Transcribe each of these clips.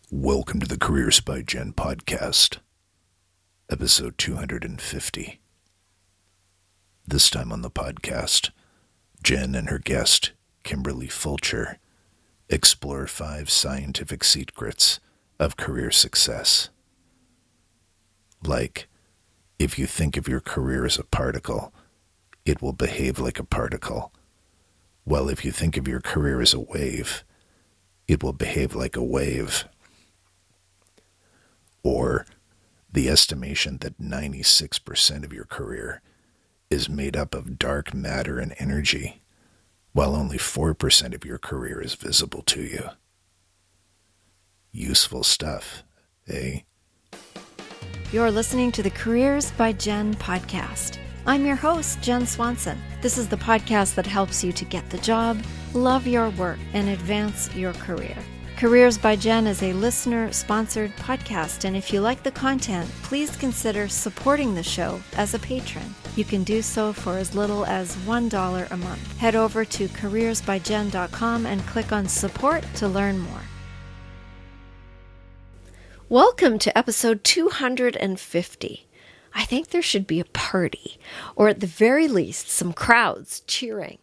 Welcome to the Careers by Jenn podcast, episode 250. This time on the podcast, Jenn and her guest, Kim Fulcher, explore 5 scientific secrets of career success. Like, if you think of your career as a particle, it will behave like a particle. While if you think of your career as a wave, it will behave like a wave. Or the estimation that 96% of your career is made up of dark matter and energy, while only 4% of your career is visible to you. Useful stuff, eh? You're listening to the Careers by Jenn podcast. I'm your host, Jenn Swanson. This is the podcast that helps you to get the job, love your work, and advance your career. Careers by Jenn is a listener-sponsored podcast, and if you like the content, please consider supporting the show as a patron. You can do so for as little as $1 a month. Head over to careersbyjenn.com and click on support to learn more. Welcome to episode 250. I think there should be a party, or at the very least, some crowds cheering.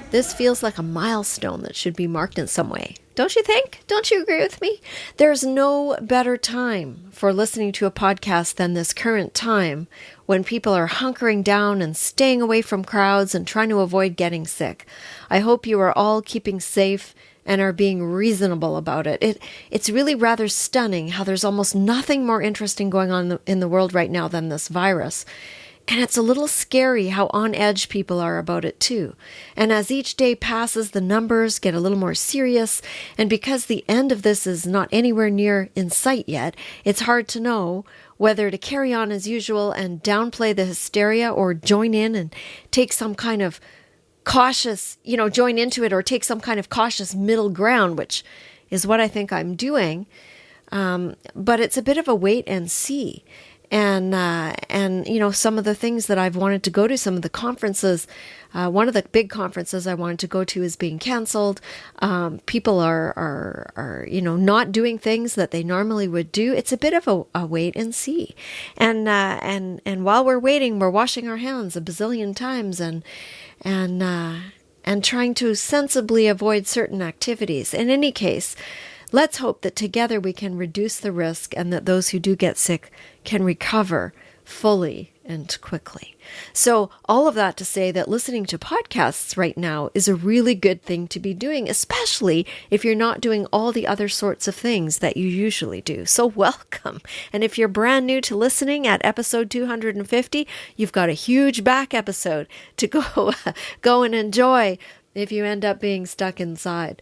This feels like a milestone that should be marked in some way. Don't you think? Don't you agree with me? There's no better time for listening to a podcast than this current time when people are hunkering down and staying away from crowds and trying to avoid getting sick. I hope you are all keeping safe and are being reasonable about it. It's really rather stunning how there's almost nothing more interesting going on in the world right now than this virus. And it's a little scary how on edge people are about it too. And as each day passes, the numbers get a little more serious. And because the end of this is not anywhere near in sight yet, it's hard to know whether to carry on as usual and downplay the hysteria or join in and take some kind of cautious, join into it or take some kind of cautious middle ground, which is what I think I'm doing. But it's a bit of a wait and see. And some of the things that I've wanted to go to, some of the conferences, one of the big conferences I wanted to go to is being canceled. People are not doing things that they normally would do. It's a bit of a wait and see. And while we're waiting, we're washing our hands a bazillion times and trying to sensibly avoid certain activities. In any case, let's hope that together we can reduce the risk and that those who do get sick can recover fully and quickly. So all of that to say that listening to podcasts right now is a really good thing to be doing, especially if you're not doing all the other sorts of things that you usually do. So welcome. And if you're brand new to listening at episode 250, you've got a huge back episode to go and enjoy if you end up being stuck inside.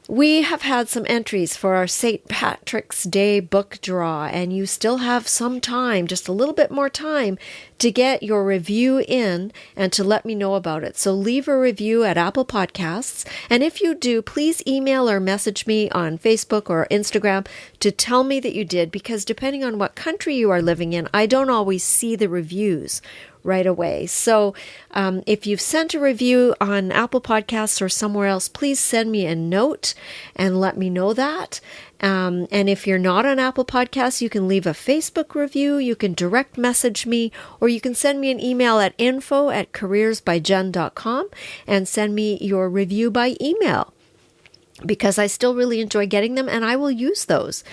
We have had some entries for our St. Patrick's Day book draw, and you still have some time, just a little bit more time, to get your review in and to let me know about it. So leave a review at Apple Podcasts, and if you do, please email or message me on Facebook or Instagram to tell me that you did, because depending on what country you are living in, I don't always see the reviews right away. So if you've sent a review on Apple Podcasts or somewhere else, please send me a note and let me know that. And if you're not on Apple Podcasts, you can leave a Facebook review, you can direct message me, or you can send me an email at info@careersbyjenn.com and send me your review by email, because I still really enjoy getting them and I will use those.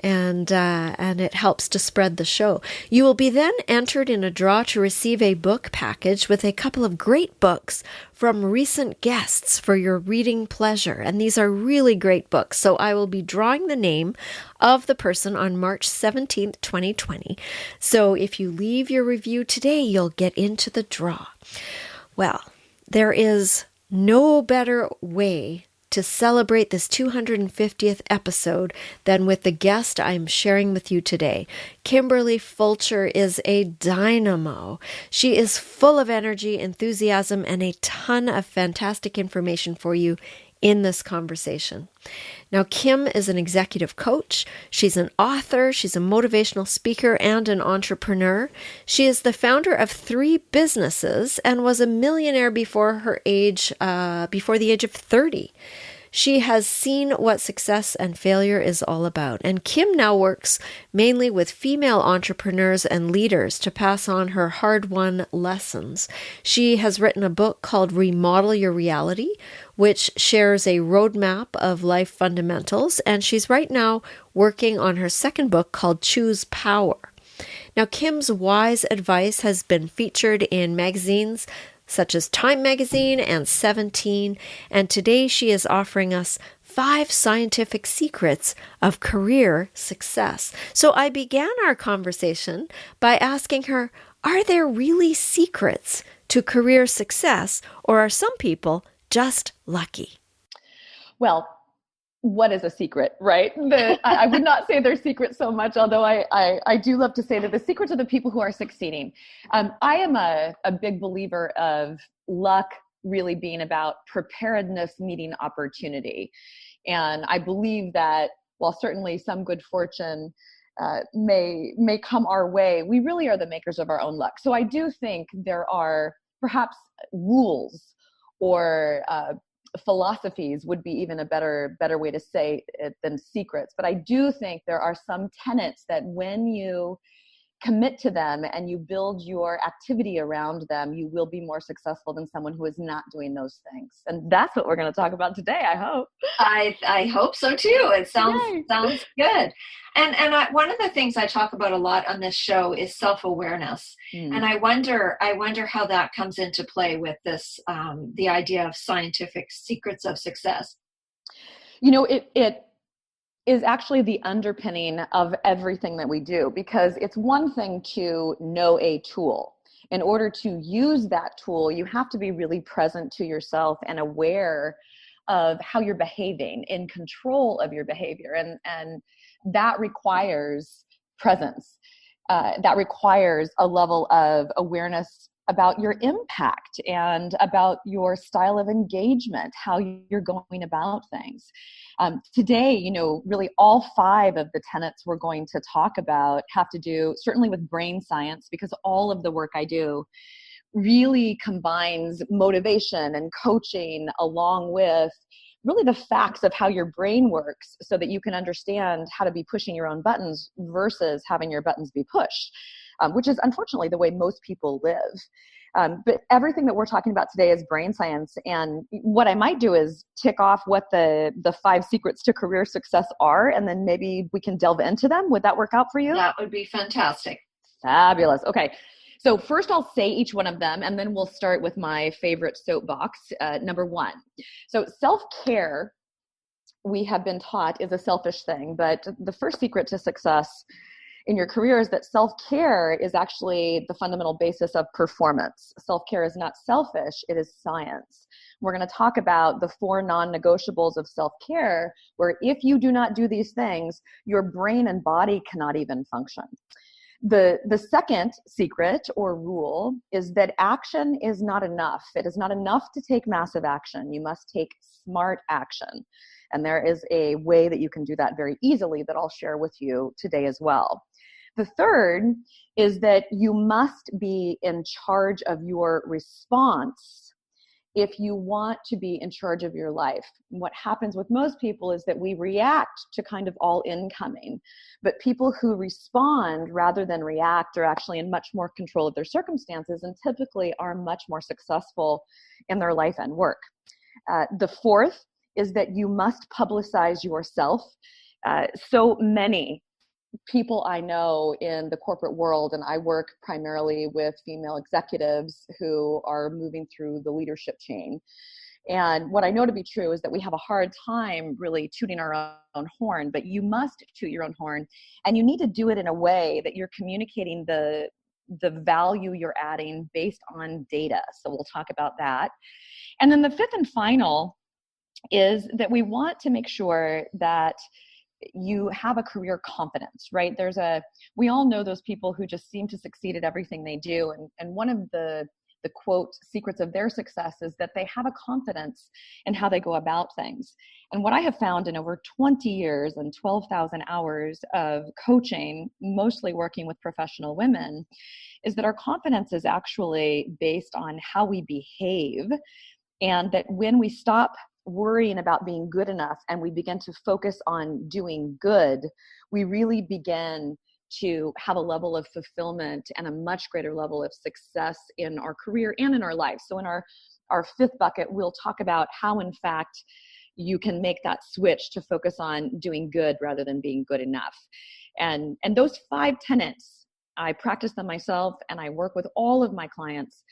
And it helps to spread the show. You will be then entered in a draw to receive a book package with a couple of great books from recent guests for your reading pleasure. And these are really great books. So I will be drawing the name of the person on March 17th, 2020. So if you leave your review today, you'll get into the draw. Well, there is no better way to celebrate this 250th episode than with the guest I'm sharing with you today. Kim Fulcher is a dynamo. She is full of energy, enthusiasm, and a ton of fantastic information for you in this conversation. Now, Kim is an executive coach. She's an author. She's a motivational speaker and an entrepreneur. She is the founder of 3 businesses and was a millionaire before the age of 30. She has seen what success and failure is all about. And Kim now works mainly with female entrepreneurs and leaders to pass on her hard-won lessons. She has written a book called Remodel Your Reality, which shares a roadmap of life fundamentals. And she's right now working on her second book called Choose Power. Now, Kim's wise advice has been featured in magazines such as Time Magazine and 17, and today she is offering us 5 scientific secrets of career success. So I began our conversation by asking her, are there really secrets to career success, or are some people just lucky? Well, what is a secret, right? I would not say they're secrets so much, although I do love to say that the secrets are the people who are succeeding. I am a big believer of luck really being about preparedness meeting opportunity. And I believe that while certainly some good fortune may come our way, we really are the makers of our own luck. So I do think there are perhaps rules or philosophies would be even a better way to say it than secrets. But I do think there are some tenets that when you commit to them and you build your activity around them, you will be more successful than someone who is not doing those things. And that's what we're going to talk about today, I hope. I hope so too. It sounds good. And one of the things I talk about a lot on this show is self-awareness. And I wonder how that comes into play with this, the idea of scientific secrets of success. You know, it is actually the underpinning of everything that we do, because it's one thing to know a tool. In order to use that tool, you have to be really present to yourself and aware of how you're behaving, in control of your behavior. And that requires presence. That requires a level of awareness about your impact and about your style of engagement, how you're going about things. Today, you know, really all 5 of the tenets we're going to talk about have to do certainly with brain science, because all of the work I do really combines motivation and coaching along with really the facts of how your brain works, so that you can understand how to be pushing your own buttons versus having your buttons be pushed, which is unfortunately the way most people live. But everything that we're talking about today is brain science. And what I might do is tick off what the 5 secrets to career success are, and then maybe we can delve into them. Would that work out for you? That would be fantastic. Fabulous. Okay. So first I'll say each one of them, and then we'll start with my favorite soapbox, number 1. So self-care, we have been taught, is a selfish thing, but the first secret to success in your career is that self-care is actually the fundamental basis of performance. Self-care is not selfish, it is science. We're going to talk about the 4 non-negotiables of self-care, where if you do not do these things, your brain and body cannot even function. The second secret or rule is that action is not enough. It is not enough to take massive action. You must take smart action. And there is a way that you can do that very easily that I'll share with you today as well. The third is that you must be in charge of your response if you want to be in charge of your life. What happens with most people is that we react to kind of all incoming, but people who respond rather than react are actually in much more control of their circumstances and typically are much more successful in their life and work. The fourth is that you must publicize yourself. So many people I know in the corporate world, and I work primarily with female executives who are moving through the leadership chain. And what I know to be true is that we have a hard time really tooting our own horn, but you must toot your own horn, and you need to do it in a way that you're communicating the value you're adding based on data. So we'll talk about that. And then the fifth and final is that we want to make sure that you have a career confidence, right? We all know those people who just seem to succeed at everything they do. And one of the the quote secrets of their success is that they have a confidence in how they go about things. And what I have found in over 20 years and 12,000 hours of coaching, mostly working with professional women, is that our confidence is actually based on how we behave. And that when we stop worrying about being good enough and we begin to focus on doing good, we really begin to have a level of fulfillment and a much greater level of success in our career and in our life. So in our fifth bucket, we'll talk about how, in fact, you can make that switch to focus on doing good rather than being good enough. And those 5 tenets, I practice them myself, and I work with all of my clients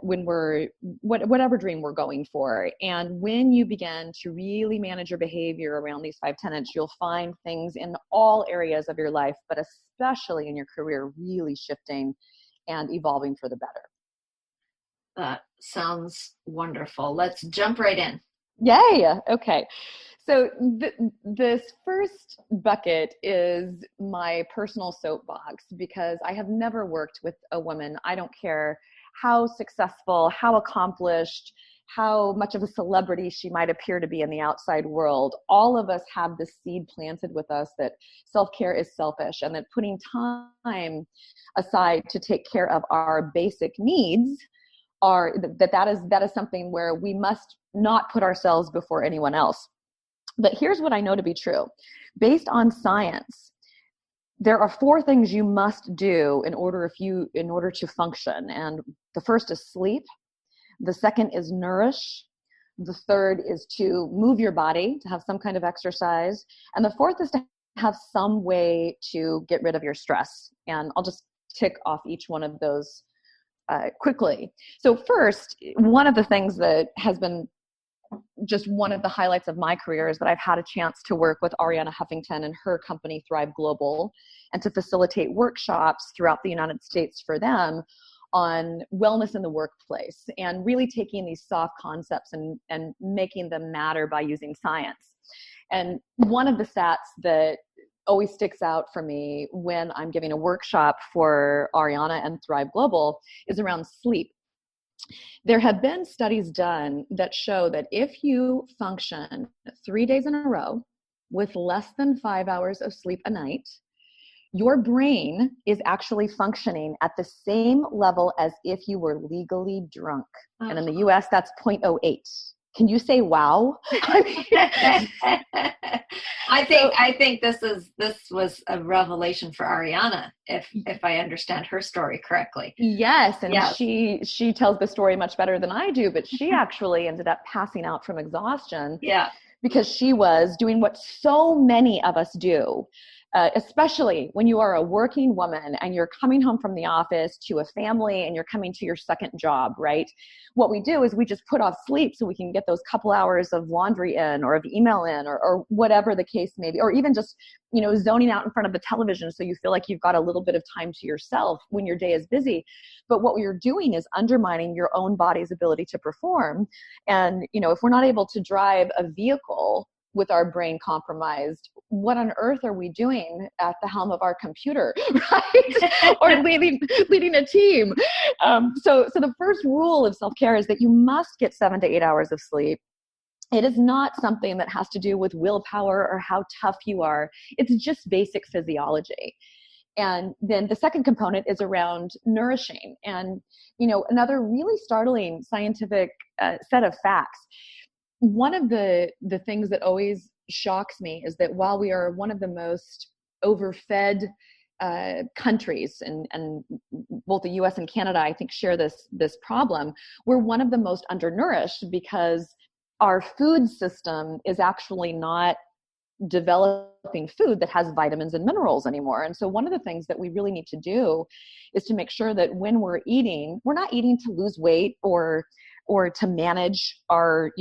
when we're, whatever dream we're going for. And when you begin to really manage your behavior around these 5 tenets, you'll find things in all areas of your life, but especially in your career, really shifting and evolving for the better. That sounds wonderful. Let's jump right in. Yay. Okay. So this first bucket is my personal soapbox, because I have never worked with a woman. I don't care how successful, how accomplished, how much of a celebrity she might appear to be in the outside world. All of us have this seed planted with us that self-care is selfish, and that putting time aside to take care of our basic needs that is something where we must not put ourselves before anyone else. But here's what I know to be true. Based on science, there are 4 things you must do in order to function. And the first is sleep. The second is nourish. The third is to move your body, to have some kind of exercise. And the fourth is to have some way to get rid of your stress. And I'll just tick off each one of those quickly. So first, one of the things that has been just one of the highlights of my career is that I've had a chance to work with Ariana Huffington and her company Thrive Global, and to facilitate workshops throughout the United States for them on wellness in the workplace, and really taking these soft concepts and making them matter by using science. And one of the stats that always sticks out for me when I'm giving a workshop for Ariana and Thrive Global is around sleep. There have been studies done that show that if you function 3 days in a row with less than 5 hours of sleep a night, your brain is actually functioning at the same level as if you were legally drunk. And in the US, that's 0.08. Can you say wow? I think this was a revelation for Ariana, if I understand her story correctly. Yes, and yes. She tells the story much better than I do, but she actually ended up passing out from exhaustion. Yeah. Because she was doing what so many of us do. Especially when you are a working woman and you're coming home from the office to a family and you're coming to your second job, right? What we do is we just put off sleep so we can get those couple hours of laundry in, or of email in, or whatever the case may be, or even just, zoning out in front of the television so you feel like you've got a little bit of time to yourself when your day is busy. But what we're doing is undermining your own body's ability to perform. And, if we're not able to drive a vehicle with our brain compromised, what on earth are we doing at the helm of our computer, right? Or leading a team. So the first rule of self-care is that you must get 7 to 8 hours of sleep. It is not something that has to do with willpower or how tough you are. It's just basic physiology. And then the second component is around nourishing. And, another really startling scientific set of facts. One of the things that always shocks me is that while we are one of the most overfed countries, and both the US and Canada, I think, share this problem, we're one of the most undernourished because our food system is actually not developing food that has vitamins and minerals anymore. And so one of the things that we really need to do is to make sure that when we're eating, we're not eating to lose weight or to manage our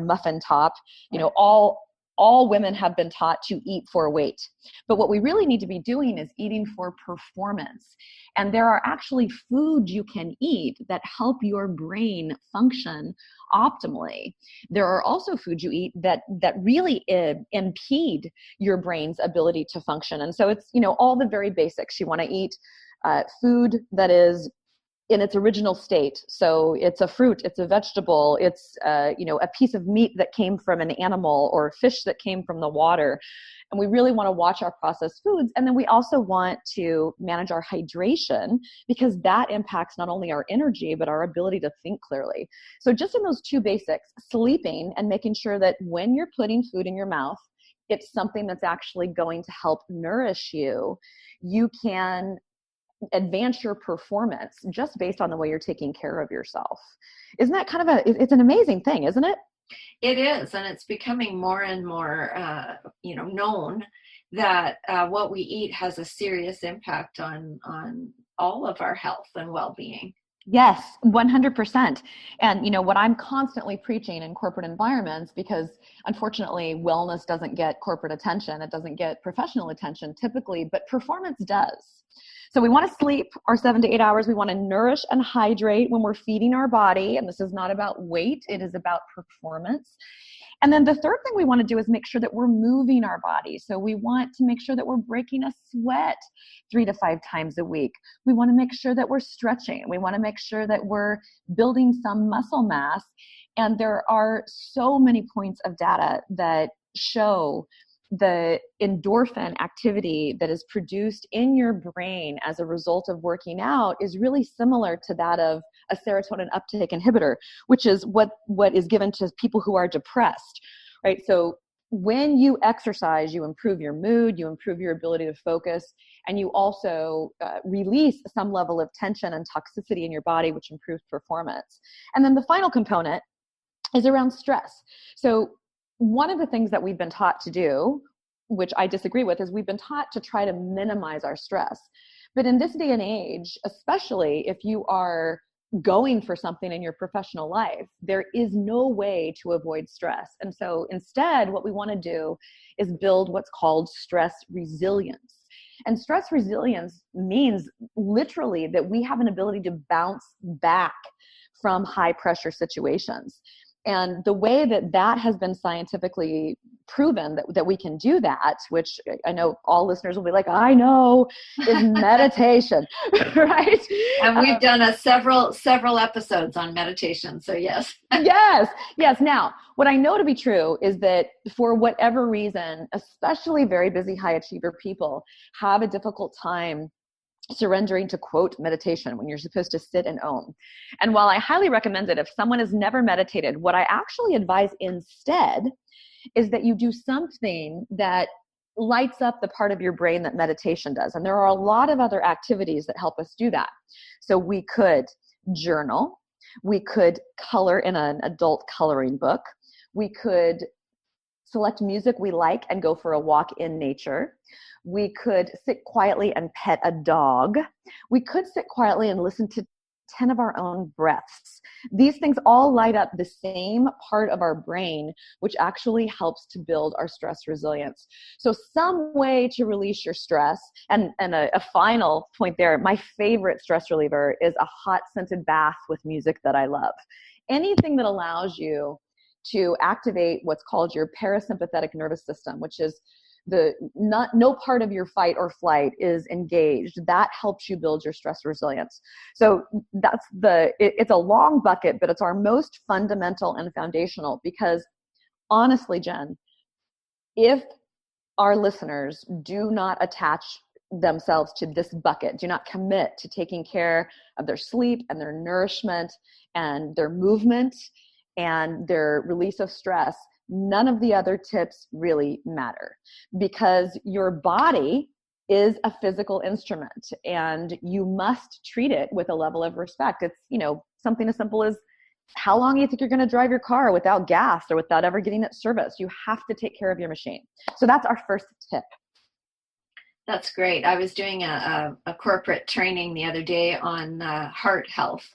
muffin top. All women have been taught to eat for weight. But what we really need to be doing is eating for performance. And there are actually foods you can eat that help your brain function optimally. There are also foods you eat that really impede your brain's ability to function. And so it's, all the very basics. You want to eat food that is in its original state. So it's a fruit, it's a vegetable, it's a piece of meat that came from an animal or fish that came from the water. And we really want to watch our processed foods. And then we also want to manage our hydration, because that impacts not only our energy, but our ability to think clearly. So just in those two basics, sleeping and making sure that when you're putting food in your mouth, it's something that's actually going to help nourish you. You can advance your performance just based on the way you're taking care of yourself. Isn't that kind of it's an amazing thing, isn't it? It is, and it's becoming more and more, known that what we eat has a serious impact on all of our health and well-being. Yes, 100%. And what I'm constantly preaching in corporate environments, because unfortunately wellness doesn't get corporate attention, it doesn't get professional attention typically, but performance does. So we want to sleep our 7 to 8 hours. We want to nourish and hydrate when we're feeding our body. And this is not about weight. It is about performance. And then the third thing we want to do is make sure that we're moving our body. So we want to make sure that we're breaking a sweat 3 to 5 times a week. We want to make sure that we're stretching. We want to make sure that we're building some muscle mass. And there are so many points of data that show the endorphin activity that is produced in your brain as a result of working out is really similar to that of a serotonin uptake inhibitor, which is what is given to people who are depressed, right? So when you exercise, you improve your mood, you improve your ability to focus, and you also release some level of tension and toxicity in your body, which improves performance. And then the final component is around stress. So one of the things that we've been taught to do, which I disagree with, is we've been taught to try to minimize our stress. But in this day and age, especially if you are going for something in your professional life, there is no way to avoid stress. And so instead, what we want to do is build what's called stress resilience. And stress resilience means literally that we have an ability to bounce back from high pressure situations. And the way that has been scientifically proven that we can do that, which I know all listeners will be like, I know, is meditation, right? And we've done several episodes on meditation. So yes. Yes. Now, what I know to be true is that for whatever reason, especially very busy high achiever people have a difficult time surrendering to, quote, meditation when you're supposed to sit and own. And while I highly recommend it, if someone has never meditated, what I actually advise instead is that you do something that lights up the part of your brain that meditation does. And there are a lot of other activities that help us do that. So we could journal. We could color in an adult coloring book. We could select music we like and go for a walk in nature. We could sit quietly and pet a dog. We could sit quietly and listen to 10 of our own breaths. These things all light up the same part of our brain, which actually helps to build our stress resilience. So some way to release your stress, and a final point there, my favorite stress reliever is a hot scented bath with music that I love. Anything that allows you to activate what's called your parasympathetic nervous system, which is no part of your fight or flight is engaged. That helps you build your stress resilience. So it's a long bucket, but it's our most fundamental and foundational, because honestly, Jenn, if our listeners do not attach themselves to this bucket, do not commit to taking care of their sleep and their nourishment and their movement and their release of stress, none of the other tips really matter, because your body is a physical instrument and you must treat it with a level of respect. It's, something as simple as how long do you think you're going to drive your car without gas or without ever getting it serviced? You have to take care of your machine. So that's our first tip. That's great. I was doing a corporate training the other day on heart health.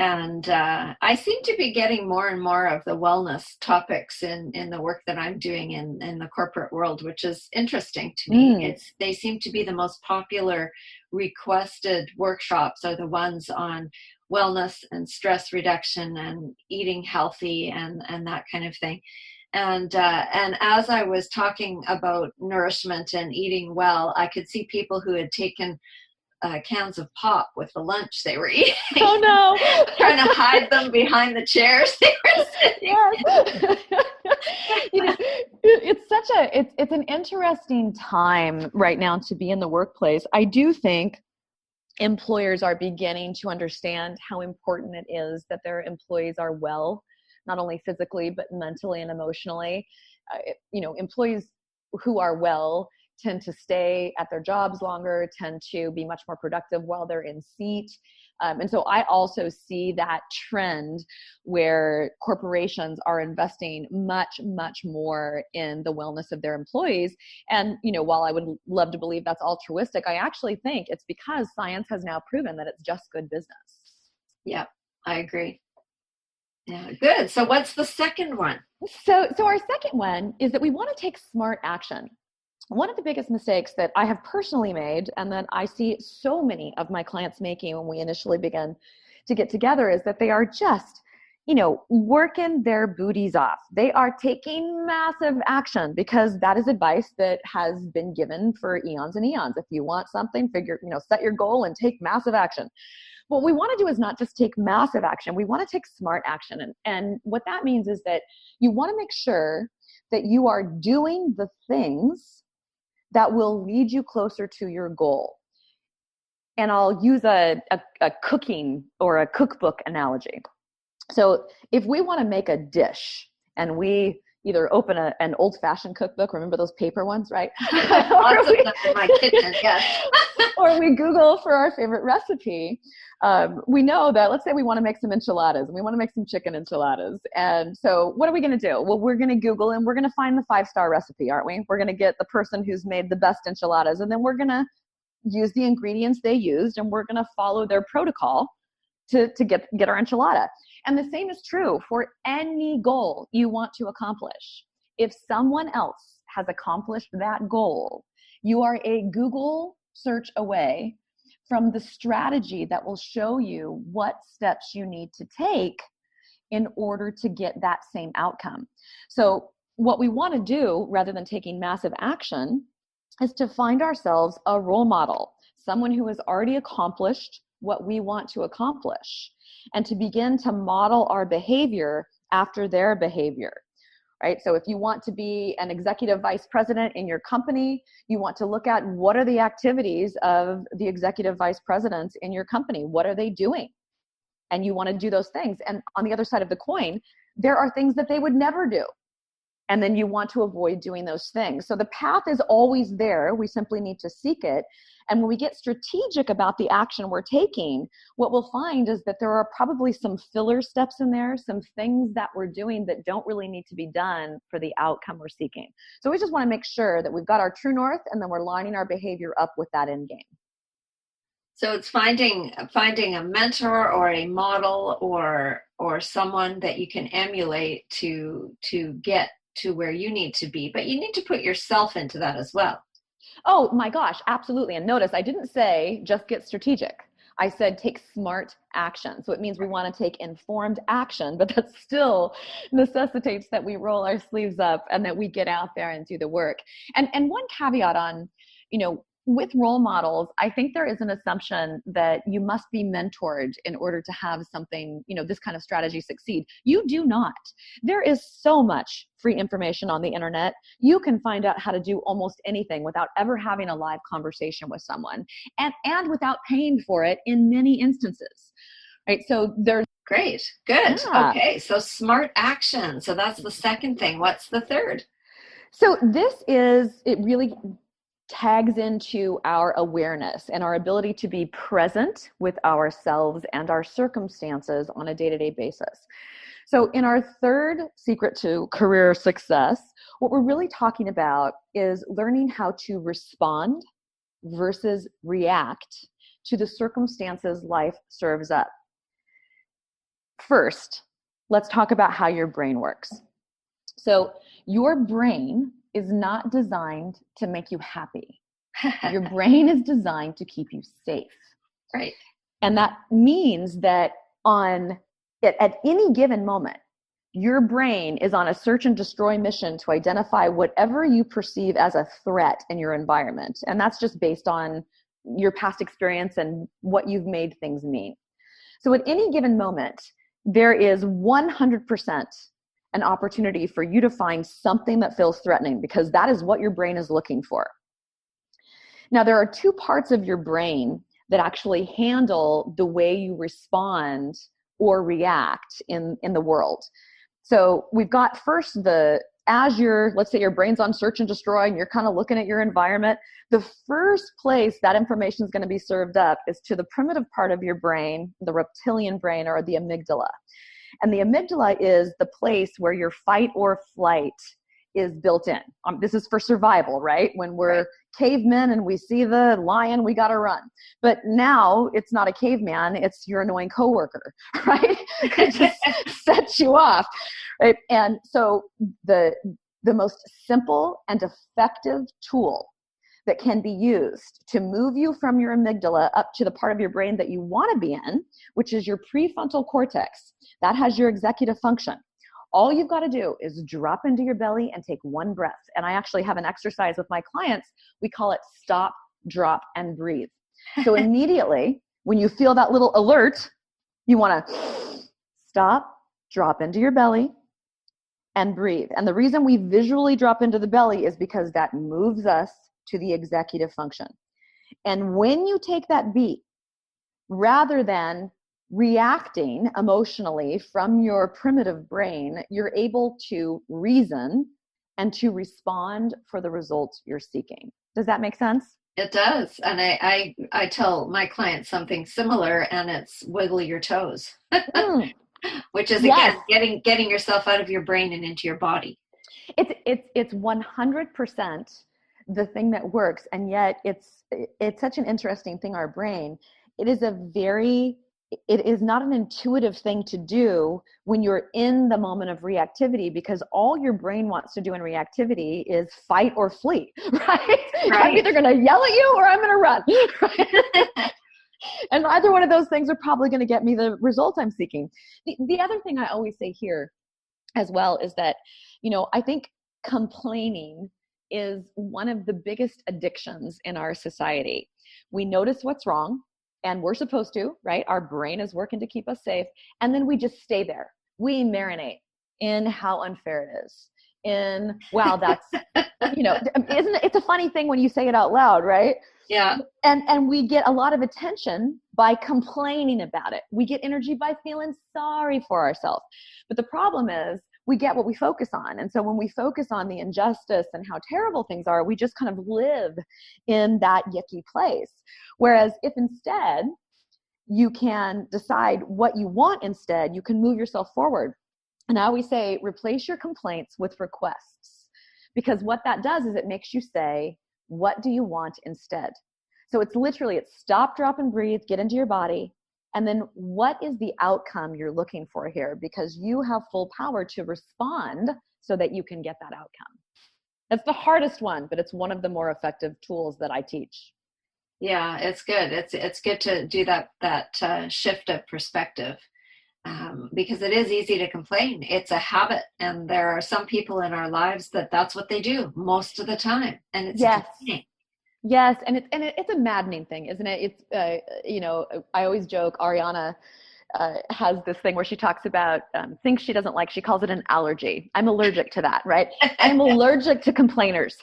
And I seem to be getting more and more of the wellness topics in the work that I'm doing in the corporate world, which is interesting to me. They seem to be the most popular requested workshops are the ones on wellness and stress reduction and eating healthy and that kind of thing. And as I was talking about nourishment and eating well, I could see people who had taken cans of pop with the lunch they were eating. Oh no! Trying to hide them behind the chairs they were sitting. Yes. It's an interesting time right now to be in the workplace. I do think employers are beginning to understand how important it is that their employees are well, not only physically, but mentally and emotionally. Employees who are well tend to stay at their jobs longer, tend to be much more productive while they're in seat. And so I also see that trend where corporations are investing much, much more in the wellness of their employees. And, while I would love to believe that's altruistic, I actually think it's because science has now proven that it's just good business. Yeah, I agree. Yeah, good. So what's the second one? So our second one is that we want to take smart action. One of the biggest mistakes that I have personally made, and that I see so many of my clients making when we initially begin to get together, is that they are just, working their booties off. They are taking massive action because that is advice that has been given for eons and eons. If you want something, set your goal and take massive action. What we want to do is not just take massive action. We want to take smart action. And what that means is that you want to make sure that you are doing the things that will lead you closer to your goal. And I'll use a cooking or a cookbook analogy. So if we want to make a dish and we either open an old-fashioned cookbook, remember those paper ones, right? Lots of them in my kitchen, yes. Or we Google for our favorite recipe. We know that, let's say we want to make some enchiladas and we want to make some chicken enchiladas. And so what are we going to do? Well, we're going to Google and we're going to find the 5-star recipe, aren't we? We're going to get the person who's made the best enchiladas, and then we're going to use the ingredients they used, and we're going to follow their protocol to get our enchilada. And the same is true for any goal you want to accomplish. If someone else has accomplished that goal, you are a Google search away from the strategy that will show you what steps you need to take in order to get that same outcome. So what we want to do, rather than taking massive action, is to find ourselves a role model, someone who has already accomplished what we want to accomplish, and to begin to model our behavior after their behavior. Right? So if you want to be an executive vice president in your company, you want to look at what are the activities of the executive vice presidents in your company. What are they doing? And you want to do those things. And on the other side of the coin, there are things that they would never do. And then you want to avoid doing those things. So the path is always there. We simply need to seek it. And when we get strategic about the action we're taking, what we'll find is that there are probably some filler steps in there, some things that we're doing that don't really need to be done for the outcome we're seeking. So we just want to make sure that we've got our true north, and then we're lining our behavior up with that end game. So it's finding a mentor or a model or someone that you can emulate to get to where you need to be, but you need to put yourself into that as well. Oh my gosh, absolutely. And notice I didn't say just get strategic. I said take smart action. So it means we want to take informed action, but that still necessitates that we roll our sleeves up and that we get out there and do the work. And one caveat on, with role models, I think there is an assumption that you must be mentored in order to have something, this kind of strategy succeed. You do not. There is so much free information on the internet. You can find out how to do almost anything without ever having a live conversation with someone, and without paying for it in many instances. Right? So there's great. Good. Yeah. Okay. So smart action. So that's the second thing. What's the third? So it really tags into our awareness and our ability to be present with ourselves and our circumstances on a day-to-day basis. So in our third secret to career success, what we're really talking about is learning how to respond versus react to the circumstances life serves up. First, let's talk about how your brain works. So your brain is not designed to make you happy. Your brain is designed to keep you safe. Right. And that means that at any given moment, your brain is on a search and destroy mission to identify whatever you perceive as a threat in your environment. And that's just based on your past experience and what you've made things mean. So at any given moment, there is 100% an opportunity for you to find something that feels threatening, because that is what your brain is looking for. Now, there are two parts of your brain that actually handle the way you respond or react in the world. So we've got first let's say your brain's on search and destroy and you're kind of looking at your environment. The first place that information is going to be served up is to the primitive part of your brain, the reptilian brain, or the amygdala. And the amygdala is the place where your fight or flight is built in. This is for survival, right? When we're cavemen and we see the lion, we got to run. But now it's not a caveman, it's your annoying coworker, right? It just sets you off, right? And so the most simple and effective tool that can be used to move you from your amygdala up to the part of your brain that you want to be in, which is your prefrontal cortex, that has your executive function. All you've got to do is drop into your belly and take one breath. And I actually have an exercise with my clients. We call it stop, drop, and breathe. So immediately when you feel that little alert, you want to stop, drop into your belly, and breathe. And the reason we visually drop into the belly is because that moves us to the executive function. And when you take that beat, rather than reacting emotionally from your primitive brain, you're able to reason and to respond for the results you're seeking. Does that make sense? It does. And I tell my clients something similar, and it's wiggle your toes, which is, again, getting yourself out of your brain and into your body. It's 100% the thing that works. And yet it's such an interesting thing, our brain. It is not an intuitive thing to do when you're in the moment of reactivity, because all your brain wants to do in reactivity is fight or flee, right? I'm either going to yell at you or I'm going to run. Right? And either one of those things are probably going to get me the result I'm seeking. The other thing I always say here as well is that, I think complaining is one of the biggest addictions in our society. We notice what's wrong, and we're supposed to, right? Our brain is working to keep us safe. And then we just stay there. We marinate in how unfair it is. In, wow, that's, it's a funny thing when you say it out loud, right? Yeah. And we get a lot of attention by complaining about it. We get energy by feeling sorry for ourselves. But the problem is we get what we focus on. And so when we focus on the injustice and how terrible things are, we just kind of live in that yucky place. Whereas if instead you can decide what you want instead, you can move yourself forward. And I always say, replace your complaints with requests, because what that does is it makes you say, what do you want instead? So it's stop, drop, and breathe, get into your body. And then what is the outcome you're looking for here? Because you have full power to respond so that you can get that outcome. That's the hardest one, but it's one of the more effective tools that I teach. Yeah, it's good. It's good to do that shift of perspective, because it is easy to complain. It's a habit, and there are some people in our lives that's what they do most of the time, and it's complaining. Yes, and it's a maddening thing, isn't it? It's I always joke, Ariana has this thing where she talks about things she doesn't like. She calls it an allergy. I'm allergic to that, right? I'm allergic to complainers.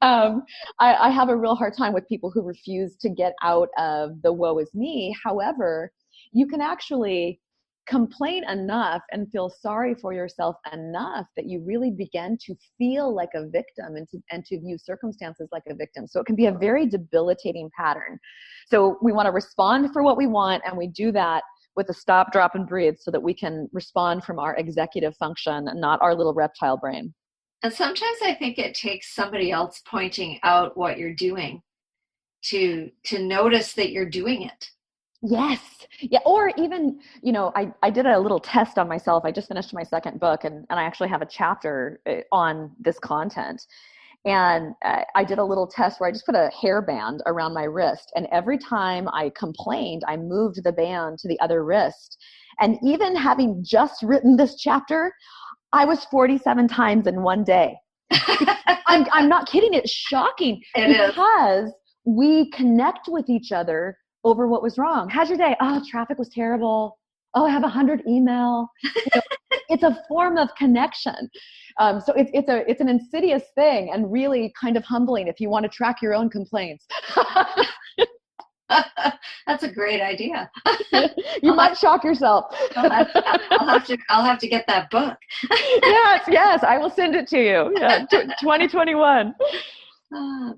I have a real hard time with people who refuse to get out of the woe is me. However, you can actually complain enough and feel sorry for yourself enough that you really begin to feel like a victim and to view circumstances like a victim. So it can be a very debilitating pattern. So we want to respond for what we want, and we do that with a stop, drop, and breathe so that we can respond from our executive function and not our little reptile brain. And sometimes I think it takes somebody else pointing out what you're doing to notice that you're doing it. Yes. Yeah. Or even, I did a little test on myself. I just finished my second book, and I actually have a chapter on this content. And I did a little test where I just put a hairband around my wrist. And every time I complained, I moved the band to the other wrist. And even having just written this chapter, I was 47 times in one day. I'm not kidding. It's shocking. It is. we connect with each other over what was wrong. How's your day? Oh, traffic was terrible. Oh, I have 100 email. It's a form of connection. So it's an insidious thing and really kind of humbling if you want to track your own complaints. That's a great idea. You might shock yourself. I'll have to get that book. Yes, I will send it to you. Yeah, 2021.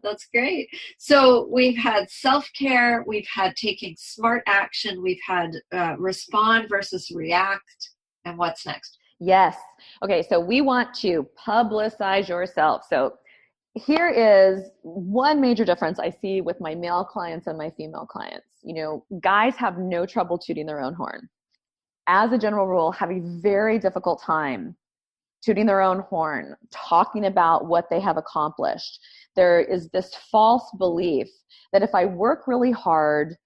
That's great. So we've had self-care, we've had taking smart action, we've had respond versus react, and what's next? Yes. Okay, so we want to publicize yourself. So here is one major difference I see with my male clients and my female clients. Guys have no trouble tooting their own horn. As a general rule, have a very difficult time tooting their own horn, talking about what they have accomplished. There is this false belief that if I work really hard,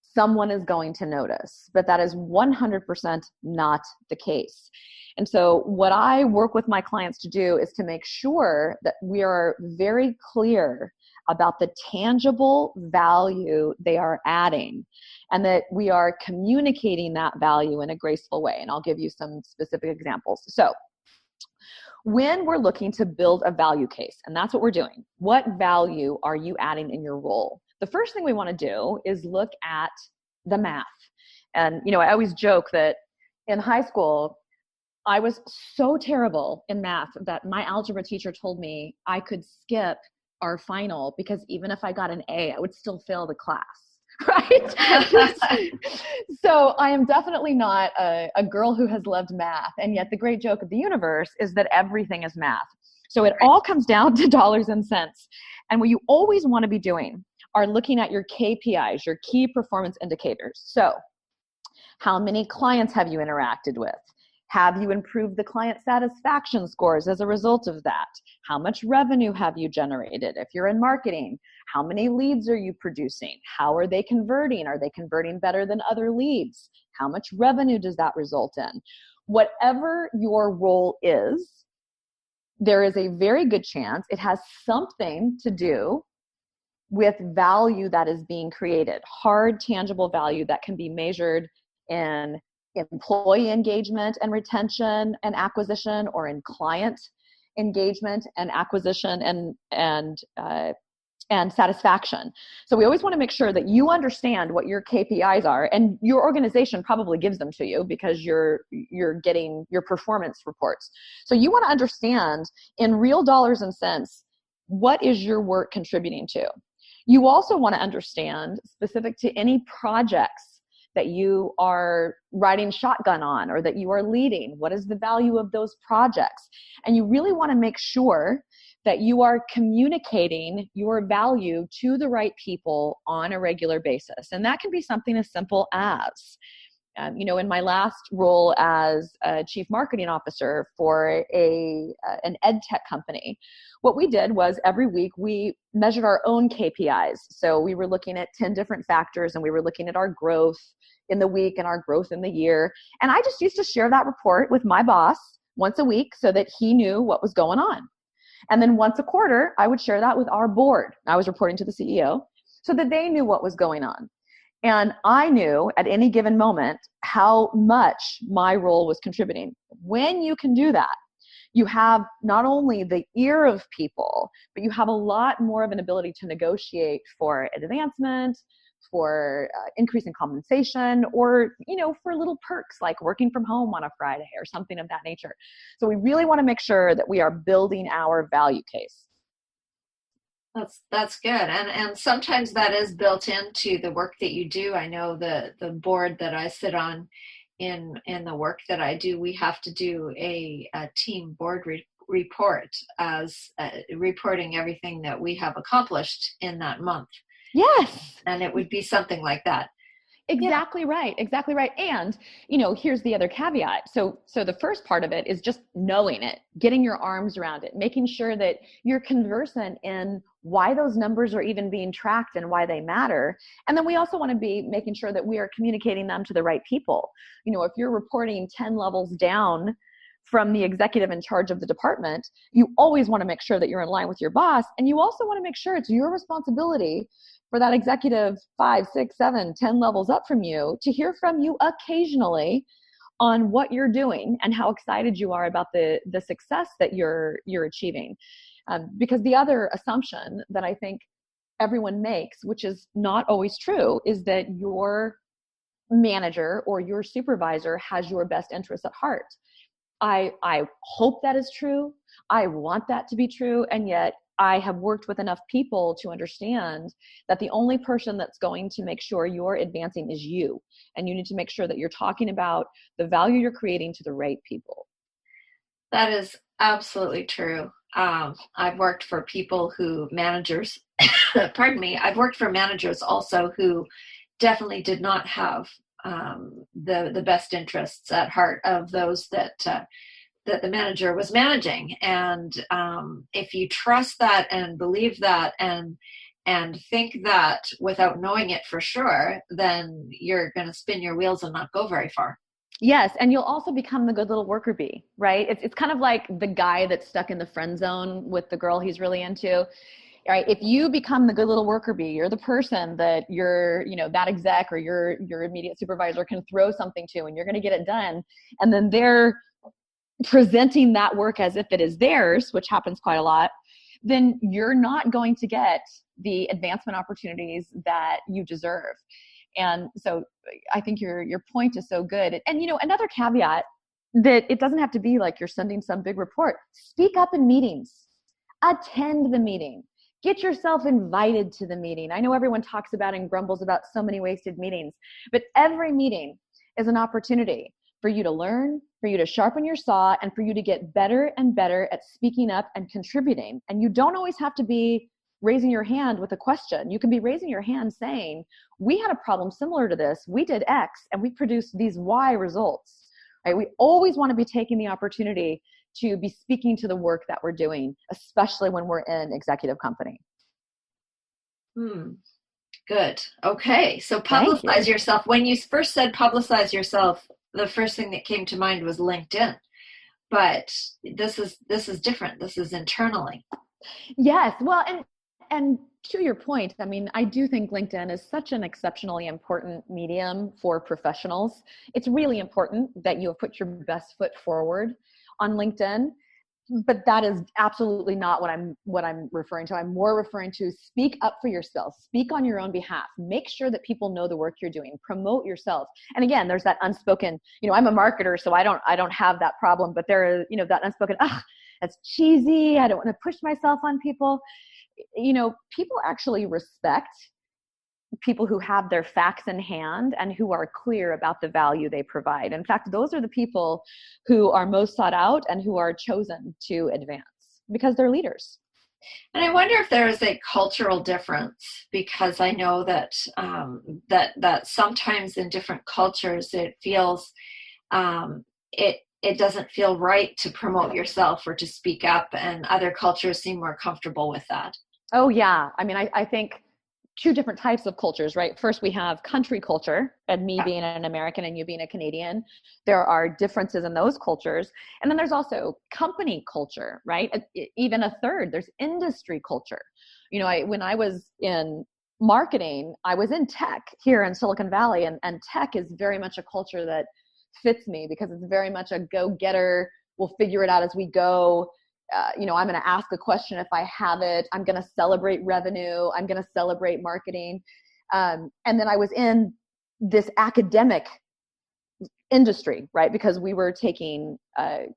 someone is going to notice, but that is 100% not the case. And so what I work with my clients to do is to make sure that we are very clear about the tangible value they are adding and that we are communicating that value in a graceful way. And I'll give you some specific examples. So when we're looking to build a value case, and that's what we're doing, what value are you adding in your role? The first thing we want to do is look at the math. And, I always joke that in high school, I was so terrible in math that my algebra teacher told me I could skip our final because even if I got an A, I would still fail the class. Right? So I am definitely not a girl who has loved math. And yet the great joke of the universe is that everything is math. So it all comes down to dollars and cents. And what you always want to be doing are looking at your KPIs, your key performance indicators. So how many clients have you interacted with? Have you improved the client satisfaction scores as a result of that? How much revenue have you generated? If you're in marketing, how many leads are you producing? How are they converting? Are they converting better than other leads? How much revenue does that result in? Whatever your role is, there is a very good chance it has something to do with value that is being created, hard, tangible value that can be measured in employee engagement and retention and acquisition, or in client engagement and acquisition and satisfaction. So we always want to make sure that you understand what your KPIs are, and your organization probably gives them to you because you're getting your performance reports. So you want to understand in real dollars and cents, what is your work contributing to? You also want to understand, specific to any projects that you are riding shotgun on or that you are leading, what is the value of those projects? And you really want to make sure that you are communicating your value to the right people on a regular basis. And that can be something as simple as, in my last role as a chief marketing officer for an ed tech company, what we did was every week we measured our own KPIs. So we were looking at 10 different factors, and we were looking at our growth in the week and our growth in the year. And I just used to share that report with my boss once a week so that he knew what was going on. And then once a quarter, I would share that with our board. I was reporting to the CEO so that they knew what was going on. And I knew at any given moment how much my role was contributing. When you can do that, you have not only the ear of people, but you have a lot more of an ability to negotiate for advancement, for increase in compensation, or, for little perks like working from home on a Friday or something of that nature. So we really want to make sure that we are building our value case. That's good. And sometimes that is built into the work that you do. I know the board that I sit on in the work that I do, we have to do a team board report as reporting everything that we have accomplished in that month. Yes. And it would be something like that. Exactly right. Exactly right. And, here's the other caveat. So the first part of it is just knowing it, getting your arms around it, making sure that you're conversant in why those numbers are even being tracked and why they matter. And then we also want to be making sure that we are communicating them to the right people. If you're reporting 10 levels down from the executive in charge of the department, you always want to make sure that you're in line with your boss. And you also want to make sure it's your responsibility for that executive 5, 6, 7, 10 levels up from you to hear from you occasionally on what you're doing and how excited you are about the success that you're achieving. Because the other assumption that I think everyone makes, which is not always true, is that your manager or your supervisor has your best interests at heart. I hope that is true. I want that to be true. And yet I have worked with enough people to understand that the only person that's going to make sure you're advancing is you. And you need to make sure that you're talking about the value you're creating to the right people. That is absolutely true. I've worked for people who managers, pardon me, I've worked for managers also who definitely did not have the best interests at heart of those that the manager was managing. And if you trust that and believe that and think that without knowing it for sure, then you're going to spin your wheels and not go very far. Yes, and you'll also become the good little worker bee, right? It's kind of like the guy that's stuck in the friend zone with the girl he's really into. Right? If you become the good little worker bee, you're the person that that exec or your immediate supervisor can throw something to, and you're going to get it done. And then they're presenting that work as if it is theirs, which happens quite a lot. Then you're not going to get the advancement opportunities that you deserve. And so I think your point is so good. And another caveat that it doesn't have to be like you're sending some big report. Speak up in meetings. Attend the meeting. Get yourself invited to the meeting. I know everyone talks about and grumbles about so many wasted meetings, but every meeting is an opportunity for you to learn, for you to sharpen your saw, and for you to get better and better at speaking up and contributing. And you don't always have to be raising your hand with a question. You can be raising your hand saying, we had a problem similar to this. We did X and we produced these Y results. Right? We always want to be taking the opportunity to be speaking to the work that we're doing, especially when we're in executive company. Good. Okay. So publicize yourself. When you first said publicize yourself, the first thing that came to mind was LinkedIn. But this is different. This is internally. Yes. Well, and to your point, I mean, I do think LinkedIn is such an exceptionally important medium for professionals. It's really important that you have put your best foot forward on LinkedIn, but that is absolutely not what I'm referring to. I'm more referring to speak up for yourself, speak on your own behalf, make sure that people know the work you're doing, promote yourself. And again, there's that unspoken, I'm a marketer, so I don't have that problem, but there is, that unspoken, that's cheesy. I don't want to push myself on people. People actually respect people who have their facts in hand and who are clear about the value they provide. In fact, those are the people who are most sought out and who are chosen to advance because they're leaders. And I wonder if there is a cultural difference, because I know that that sometimes in different cultures it feels it doesn't feel right to promote yourself or to speak up, and other cultures seem more comfortable with that. Oh yeah, I mean, I think two different types of cultures, right? First, we have country culture, and me being an American and you being a Canadian. There are differences in those cultures. And then there's also company culture, right? Even a third, there's industry culture. When I was in marketing, I was in tech here in Silicon Valley, and tech is very much a culture that fits me because it's very much a go-getter. We'll figure it out as we go. I'm going to ask a question if I have it. I'm going to celebrate revenue. I'm going to celebrate marketing. And then I was in this academic industry, right? Because we were taking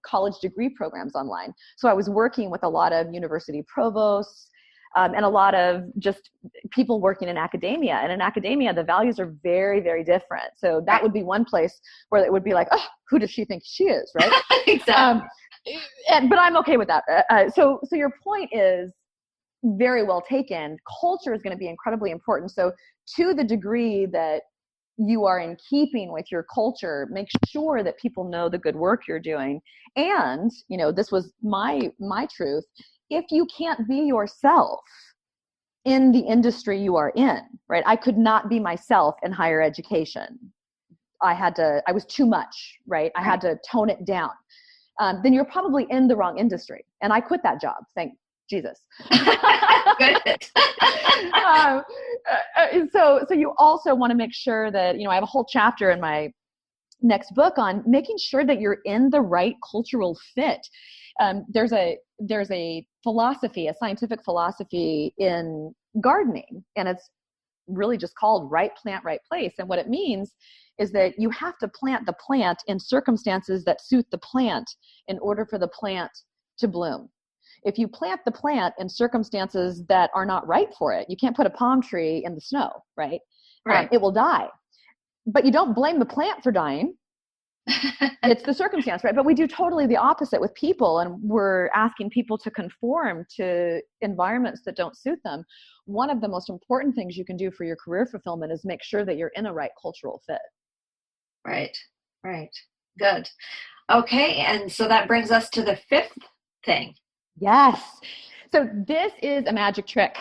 college degree programs online. So I was working with a lot of university provosts and a lot of just people working in academia. And in academia, the values are very, very different. So that would be one place where it would be like, who does she think she is, right? Exactly. But I'm okay with that. So your point is very well taken. Culture is going to be incredibly important. So to the degree that you are in keeping with your culture, make sure that people know the good work you're doing. And, this was my truth. If you can't be yourself in the industry you are in, right? I could not be myself in higher education. I was too much, right? I had to tone it down. then you're probably in the wrong industry. And I quit that job. Thank Jesus. Good. So you also want to make sure that, I have a whole chapter in my next book on making sure that you're in the right cultural fit. There's a philosophy, a scientific philosophy in gardening, and it's really just called right plant, right place. And what it means is that you have to plant the plant in circumstances that suit the plant in order for the plant to bloom. If you plant the plant in circumstances that are not right for it, you can't put a palm tree in the snow, right? Right. It will die. But you don't blame the plant for dying. It's the circumstance, right? But we do totally the opposite with people, and we're asking people to conform to environments that don't suit them. One of the most important things you can do for your career fulfillment is make sure that you're in a right cultural fit. Right. Good. Okay. And so that brings us to the fifth thing. Yes. So this is a magic trick.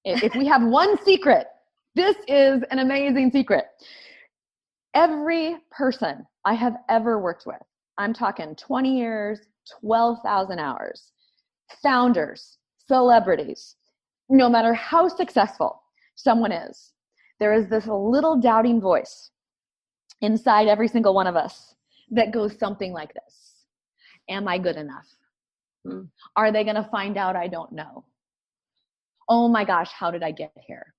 If we have one secret, this is an amazing secret. Every person I have ever worked with, I'm talking 20 years, 12,000 hours, founders, celebrities, no matter how successful someone is, there is this little doubting voice inside every single one of us that goes something like this. Am I good enough? Are they going to find out I don't know? Oh my gosh, how did I get here?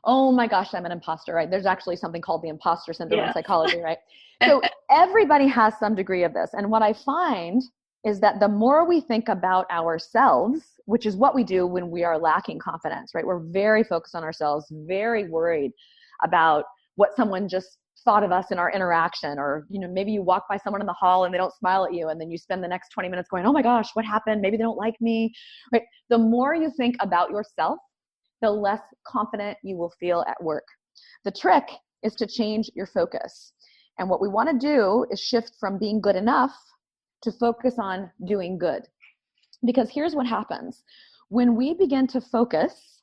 Oh my gosh, I'm an imposter, right? There's actually something called the imposter syndrome in psychology, right? So everybody has some degree of this. And what I find is that the more we think about ourselves, which is what we do when we are lacking confidence, right? We're very focused on ourselves, very worried about what someone just thought of us in our interaction, or maybe you walk by someone in the hall and they don't smile at you, and then you spend the next 20 minutes going, oh my gosh, what happened? Maybe they don't like me, right? The more you think about yourself, the less confident you will feel at work. The trick is to change your focus. And what we want to do is shift from being good enough to focus on doing good. Because here's what happens. When we begin to focus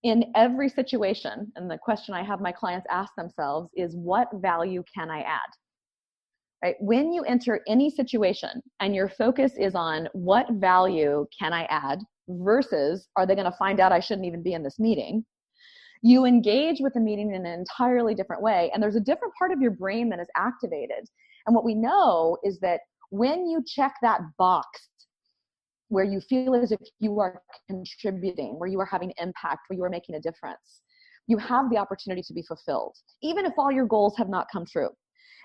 in every situation, and the question I have my clients ask themselves is, what value can I add? Right? When you enter any situation and your focus is on what value can I add versus are they going to find out I shouldn't even be in this meeting, you engage with the meeting in an entirely different way. And there's a different part of your brain that is activated. And what we know is that when you check that box where you feel as if you are contributing, where you are having impact, where you are making a difference, you have the opportunity to be fulfilled, even if all your goals have not come true.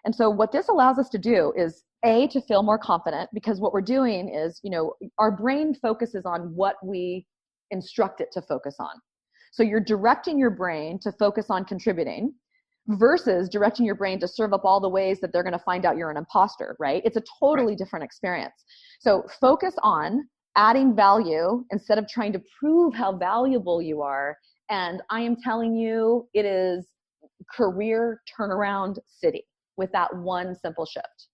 And so what this allows us to do is to feel more confident, because what we're doing is, our brain focuses on what we instruct it to focus on. So you're directing your brain to focus on contributing versus directing your brain to serve up all the ways that they're going to find out you're an imposter, right? It's a totally different experience. So focus on adding value instead of trying to prove how valuable you are. And I am telling you, it is career turnaround city with that one simple shift.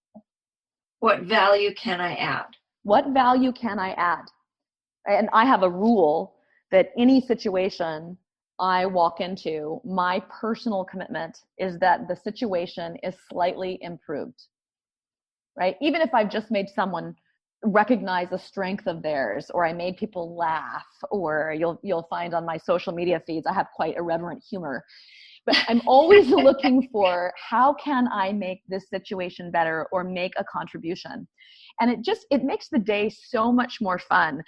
What value can I add? What value can I add? And I have a rule that any situation I walk into, my personal commitment is that the situation is slightly improved, right? Even if I've just made someone recognize a strength of theirs, or I made people laugh, or you'll find on my social media feeds, I have quite irreverent humor. But I'm always looking for, how can I make this situation better or make a contribution? And it makes the day so much more fun.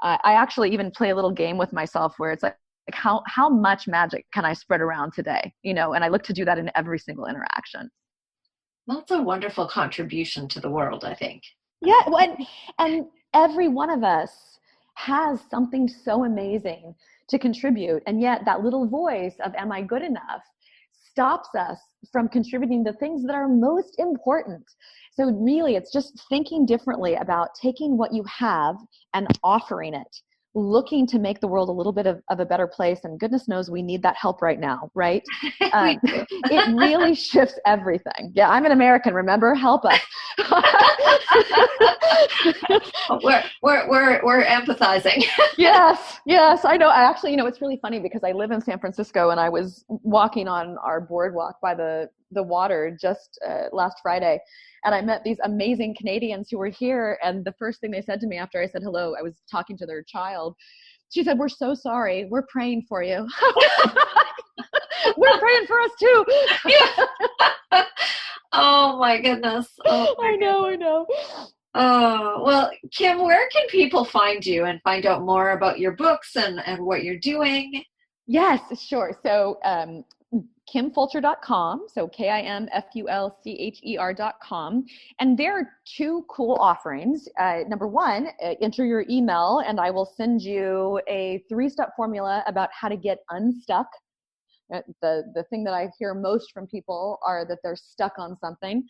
I actually even play a little game with myself where it's like how much magic can I spread around today? And I look to do that in every single interaction. That's a wonderful contribution to the world, I think. Yeah, and every one of us has something so amazing to contribute. And yet that little voice of, am I good enough, stops us from contributing the things that are most important. So really, it's just thinking differently about taking what you have and offering it, looking to make the world a little bit of a better place. And goodness knows we need that help right now, right? It really shifts everything. Yeah, I'm an American, remember? Help us. we're empathizing. Yes, I know. Actually, it's really funny because I live in San Francisco, and I was walking on our boardwalk by the water just last Friday, and I met these amazing Canadians who were here, and the first thing they said to me after I said hello, I was talking to their child. She said, "We're so sorry. We're praying for you." We're praying for us too. Yeah. Oh my goodness. I know. Oh, well, Kim, where can people find you and find out more about your books and what you're doing? Yes, sure. So KimFulcher.com, so KIMFULCHER.com. And there are two cool offerings. Number one, enter your email and I will send you a 3-step formula about how to get unstuck. The thing that I hear most from people are that they're stuck on something.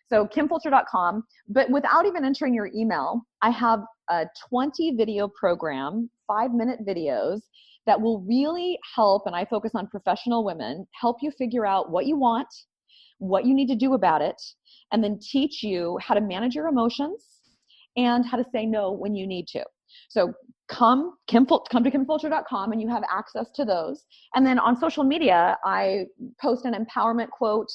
So KimFulcher.com, but without even entering your email, I have a 20 video program, 5-minute videos that will really help, and I focus on professional women, help you figure out what you want, what you need to do about it, and then teach you how to manage your emotions and how to say no when you need to. So come to KimFulcher.com and you have access to those. And then on social media, I post an empowerment quote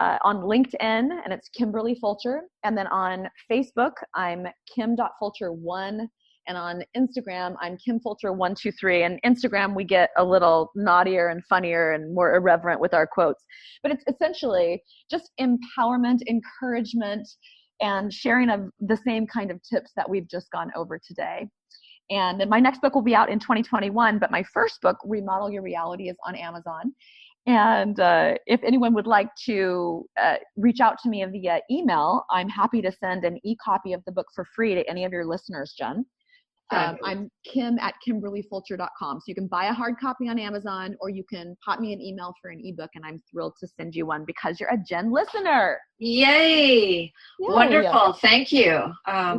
on LinkedIn, and it's Kimberly Fulcher. And then on Facebook, I'm Kim.Fulcher1. And on Instagram, I'm KimFulcher123. And Instagram, we get a little naughtier and funnier and more irreverent with our quotes. But it's essentially just empowerment, encouragement, and sharing of the same kind of tips that we've just gone over today. And then my next book will be out in 2021, but my first book, Remodel Your Reality, is on Amazon. And if anyone would like to reach out to me via email, I'm happy to send an e-copy of the book for free to any of your listeners, Jenn. I'm Kim@KimberlyFulcher.com. So you can buy a hard copy on Amazon, or you can pop me an email for an ebook, and I'm thrilled to send you one because you're a Jenn listener. Yay! Wonderful. Yeah. Thank you. You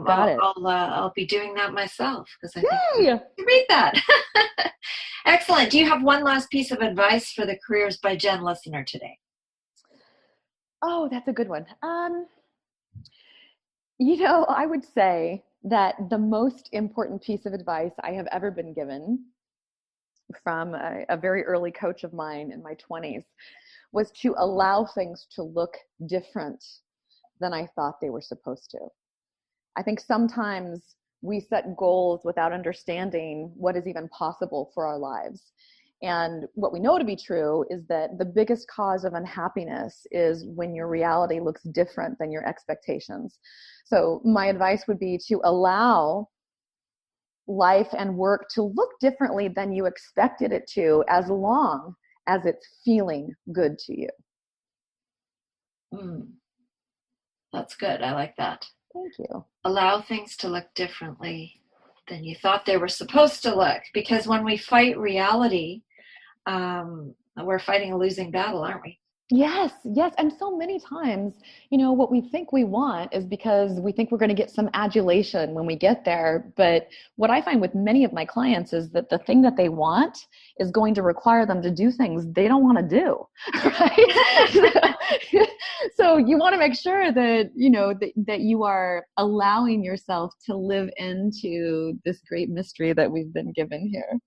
got it. I'll be doing that myself because I think you read that. Excellent. Do you have one last piece of advice for the Careers by Jenn listener today? Oh, that's a good one. I would say that the most important piece of advice I have ever been given from a very early coach of mine in my 20s was to allow things to look different than I thought they were supposed to. I think sometimes we set goals without understanding what is even possible for our lives. And what we know to be true is that the biggest cause of unhappiness is when your reality looks different than your expectations. So my advice would be to allow life and work to look differently than you expected it to, as long as it's feeling good to you. That's good. I like that. Thank you. Allow things to look differently than you thought they were supposed to look. Because when we fight reality, we're fighting a losing battle, aren't we? Yes. And so many times, what we think we want is because we think we're going to get some adulation when we get there. But what I find with many of my clients is that the thing that they want is going to require them to do things they don't want to do, right? So you want to make sure that, that you are allowing yourself to live into this great mystery that we've been given here.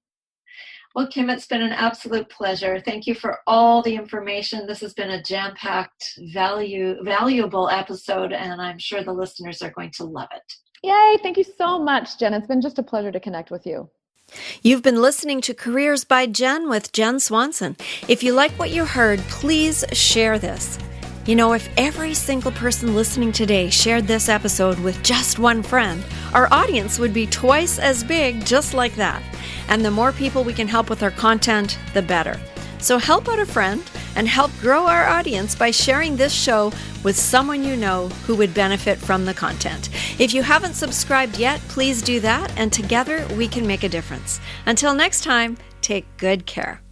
Well, Kim, it's been an absolute pleasure. Thank you for all the information. This has been a jam-packed, valuable episode, and I'm sure the listeners are going to love it. Yay! Thank you so much, Jenn. It's been just a pleasure to connect with you. You've been listening to Careers by Jenn with Jenn Swanson. If you like what you heard, please share this. If every single person listening today shared this episode with just one friend, our audience would be twice as big just like that. And the more people we can help with our content, the better. So help out a friend and help grow our audience by sharing this show with someone you know who would benefit from the content. If you haven't subscribed yet, please do that, and together we can make a difference. Until next time, take good care.